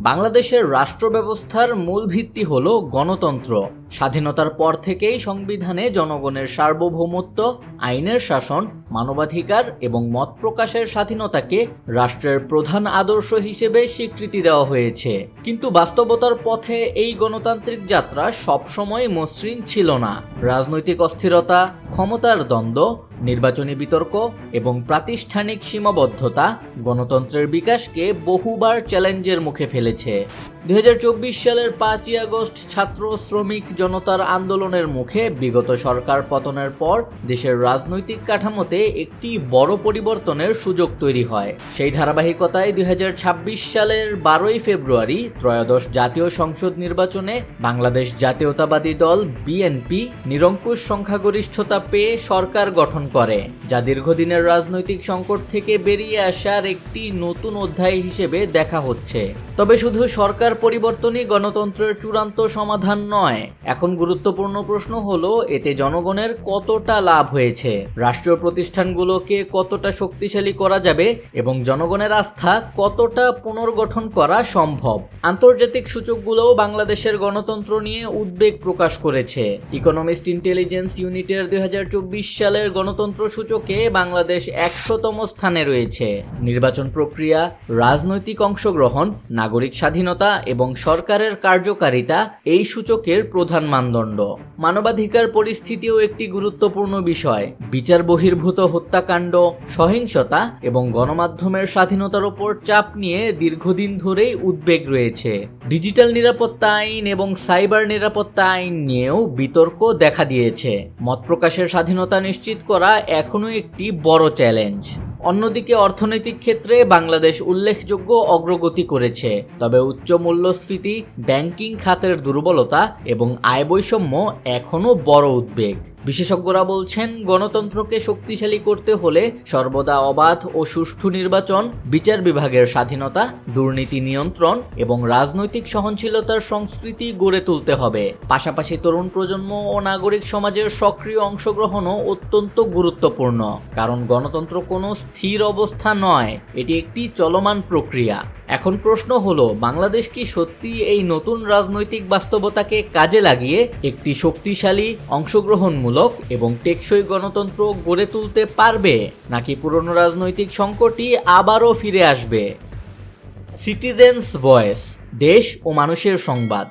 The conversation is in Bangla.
বাংলাদেশের রাষ্ট্র ব্যবস্থার মূল ভিত্তি হল গণতন্ত্র। স্বাধীনতার পর থেকেই সংবিধানে জনগণের সার্বভৌমত্ব, আইনের শাসন, মানবাধিকার এবং মত প্রকাশের স্বাধীনতাকে রাষ্ট্রের প্রধান আদর্শ হিসেবে স্বীকৃতি দেওয়া হয়েছে। কিন্তু বাস্তবতার পথে এই গণতান্ত্রিক যাত্রা সবসময় মসৃণ ছিল না। রাজনৈতিক অস্থিরতা, ক্ষমতার দ্বন্দ্ব, নির্বাচনী বিতর্ক এবং প্রাতিষ্ঠানিক সীমাবদ্ধতা গণতন্ত্রের বিকাশকে বহুবার চ্যালেঞ্জের মুখে ফেলেছে। 2024 সালের 5ই আগস্ট ছাত্র শ্রমিক জনতার আন্দোলনের মুখে বিগত সরকার পতনের পর দেশের রাজনৈতিক কাঠামোতে একটি বড় পরিবর্তনের সুযোগ তৈরি হয়। সেই ধারাবাহিকতায় 2026 সালের 12ই ফেব্রুয়ারি ত্রয়োদশ জাতীয় সংসদ নির্বাচনে বাংলাদেশ জাতীয়তাবাদী দল বিএনপি নিরঙ্কুশ সংখ্যাগরিষ্ঠতা পেয়ে সরকার গঠন করে, যা দীর্ঘদিনের রাজনৈতিক সংকট থেকে বেরিয়ে আসার একটি নতুন অধ্যায় হিসেবে দেখা হচ্ছে। তবে শুধু সরকার পরিবর্তনই গণতন্ত্রের চূড়ান্ত সমাধান নয়। এখন গুরুত্বপূর্ণ প্রশ্ন হলো, এতে জনগণের কতটা লাভ হয়েছে, রাষ্ট্রীয় প্রতিষ্ঠানগুলোকে কতটা শক্তিশালী করা যাবে এবং জনগণের আস্থা কতটা পুনর্গঠন করা সম্ভব। আন্তর্জাতিক সূচকগুলোও বাংলাদেশের গণতন্ত্র নিয়ে উদ্বেগ প্রকাশ করেছে। ইকোনমিস্ট ইন্টেলিজেন্স ইউনিটের 2024 সালের গণতন্ত্র সূচকে বাংলাদেশ 100তম স্থানে রয়েছে। নির্বাচন প্রক্রিয়া, রাজনৈতিক অংশগ্রহণ, নাগরিক স্বাধীনতা এবং সরকারের কার্যকারিতা এই সূচকের প্রধান মানদণ্ড। মানবাধিকার পরিস্থিতিও একটি গুরুত্বপূর্ণ বিষয়। বিচার বহির্ভূত হত্যাকাণ্ড, সহিংসতা এবং গণমাধ্যমের স্বাধীনতার উপর চাপ নিয়ে দীর্ঘদিন ধরেই উদ্বেগ রয়েছে। ডিজিটাল নিরাপত্তা আইন এবং সাইবার নিরাপত্তা আইন নিয়েও বিতর্ক দেখা দিয়েছে। মত প্রকাশের স্বাধীনতা নিশ্চিত করা এখনো একটি বড় চ্যালেঞ্জ। অন্যদিকে অর্থনৈতিক ক্ষেত্রে বাংলাদেশ উল্লেখযোগ্য অগ্রগতি করেছে, তবে উচ্চ মূল্যস্ফীতি, ব্যাংকিং খাতের দুর্বলতা এবং আয় বৈষম্য এখনো বড় উদ্বেগ। বিশেষজ্ঞরা বলছেন, গণতন্ত্রকে শক্তিশালী করতে হলে সর্বদা অবাধ ও সুষ্ঠু নির্বাচন, বিচার বিভাগের স্বাধীনতা, দুর্নীতি নিয়ন্ত্রণ এবং রাজনৈতিক সহনশীলতার সংস্কৃতি গড়ে তুলতে হবে। পাশাপাশি তরুণ প্রজন্ম ও নাগরিক সমাজের সক্রিয় অংশগ্রহণও অত্যন্ত গুরুত্বপূর্ণ, কারণ গণতন্ত্র কোনো স্থির অবস্থা নয়, এটি একটি চলমান প্রক্রিয়া। এখন প্রশ্ন হলো, বাংলাদেশ কি সত্যি এই নতুন রাজনৈতিক বাস্তবতাকে কাজে লাগিয়ে একটি শক্তিশালী, অংশগ্রহণমূলক এবং টেকসই গণতন্ত্র গড়ে তুলতে পারবে, নাকি পুরনো রাজনৈতিক সংকটই আবারও ফিরে আসবে? সিটিজেন্স ভয়েস, দেশ ও মানুষের সংবাদ।